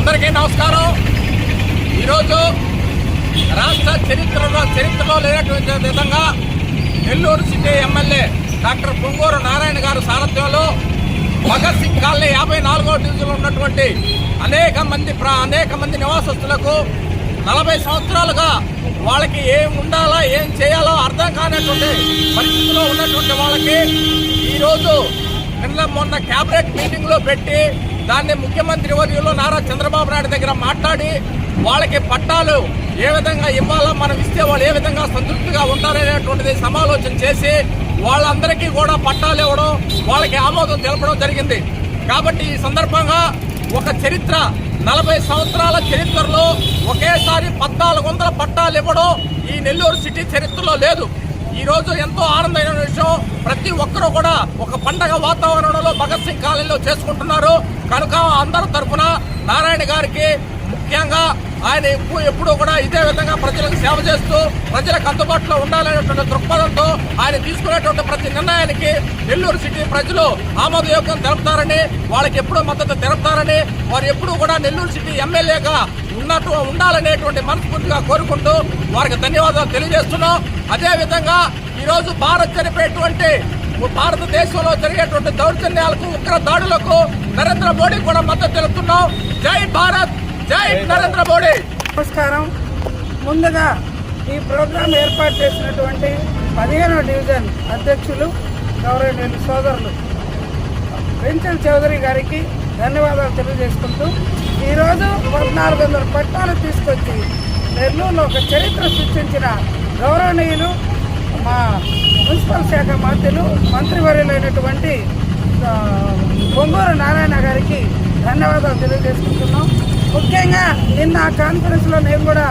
అందరికీ నమస్కారం. ఈరోజు రాష్ట్ర చరిత్రలో లేనటువంటి విధంగా Nellore city MLA doctor Ponguru Narayana గారి సారథ్యంలో భగత్ సింగ్ కాలనీ 54వ డివిజన్లో ఉన్నటువంటి అనేక మంది నివాసస్తులకు 40 సంవత్సరాలుగా వాళ్ళకి ఏం ఉండాలా ఏం చేయాలో అర్థం కానటువంటి పరిస్థితిలో ఉన్నటువంటి వాళ్ళకి ఈరోజు మొన్న క్యాబినెట్ మీటింగ్లో పెట్టి దాన్ని ముఖ్యమంత్రి వర్యులు నారా చంద్రబాబు నాయుడు దగ్గర మాట్లాడి వాళ్ళకి పట్టాలు ఏ విధంగా ఇవ్వాలో మనం ఇస్తే వాళ్ళు ఏ విధంగా సంతృప్తిగా ఉంటారనేటువంటిది సమాలోచన చేసి వాళ్ళందరికీ కూడా పట్టాలు ఇవ్వడం, వాళ్ళకి ఆమోదం తెలపడం జరిగింది. కాబట్టి ఈ సందర్భంగా ఒక చరిత్ర 40 సంవత్సరాల చరిత్రలో ఒకేసారి 1400 పట్టాలు ఇవ్వడం ఈ నెల్లూరు సిటీ చరిత్రలో లేదు. ఈ రోజు ఎంతో ఆనందమైన విషయం. ప్రతి ఒక్కరూ కూడా ఒక పండగ వాతావరణంలో భగత్ సింగ్ కాలనీలో చేసుకుంటున్నారు. కనుక అందరి తరఫున నారాయణ గారికి ముఖ్యంగా ఆయన ఎప్పుడూ కూడా ఇదే విధంగా ప్రజలకు సేవ చేస్తూ ప్రజలకు అందుబాటులో ఉండాలనేటువంటి దృక్పథంతో ఆయన తీసుకునేటువంటి ప్రతి నిర్ణయానికి నెల్లూరు సిటీ ప్రజలు ఆమోదయోగ్యం తెలుపుతారని, వాళ్ళకి ఎప్పుడూ మద్దతు తెలుపుతారని, వారు ఎప్పుడూ కూడా నెల్లూరు సిటీ ఎమ్మెల్యేగా ఉండాలనేటువంటి మనస్ఫూర్తిగా కోరుకుంటూ వారికి ధన్యవాదాలు తెలియజేస్తున్నాం. అదేవిధంగా ఈరోజు భారతదేశంలో జరిగేటువంటి దౌర్జన్యాలకు, ఉగ్ర దాడులకు నరేంద్ర మోడీ కూడా మద్దతు తెలుపుతున్నాం. జై భారత్, జై నరేంద్ర మోడీ. నమస్కారం. ముందుగా ఈ ప్రోగ్రాం ఏర్పాటు చేసినటువంటి 15వ డివిజన్ అధ్యక్షులు గౌరవనీయులు సోదరులు వెంచల్ చౌదరి గారికి ధన్యవాదాలు తెలియజేసుకుంటూ ఈరోజు 1400 పట్టాలు తీసుకొచ్చి నెల్లూరులో ఒక చరిత్ర సృష్టించిన గౌరవనీయులు మా మున్సిపల్ శాఖ మంత్రివర్యులైనటువంటి పొంగూరు నారాయణ గారికి ధన్యవాదాలు తెలియజేసుకుంటున్నాం. ముఖ్యంగా నిన్న ఆ కాన్ఫరెన్స్లో నేను కూడా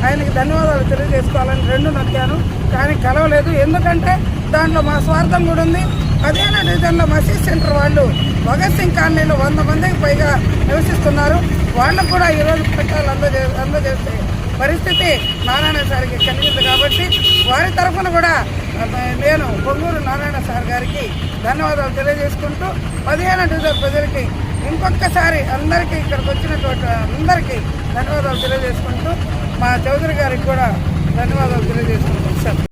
ఆయనకి ధన్యవాదాలు తెలియజేసుకోవాలని 2 నొక్కాను, కానీ కలవలేదు. ఎందుకంటే దాంట్లో మా స్వార్థం కూడా ఉంది. 15వ డివిజన్లో మసీద్ సెంటర్ వాళ్ళు భగత్ సింగ్ కాలనీలో 100 మందికి పైగా నివసిస్తున్నారు. వాళ్ళకు కూడా ఈరోజు పట్టాలు అందజేసే పరిస్థితి నారాయణ సార్కి కలిగింది. కాబట్టి వారి తరఫున కూడా నేను పొంగూరు నారాయణ సార్ గారికి ధన్యవాదాలు తెలియజేసుకుంటూ 15వ డివిజన్ ప్రజలకి ఇంకొకసారి అందరికీ ఇక్కడికి వచ్చినటువంటి అందరికీ ధన్యవాదాలు తెలియజేసుకుంటూ మా చౌదరి గారికి కూడా ధన్యవాదాలు తెలియజేసుకుంటాం సార్.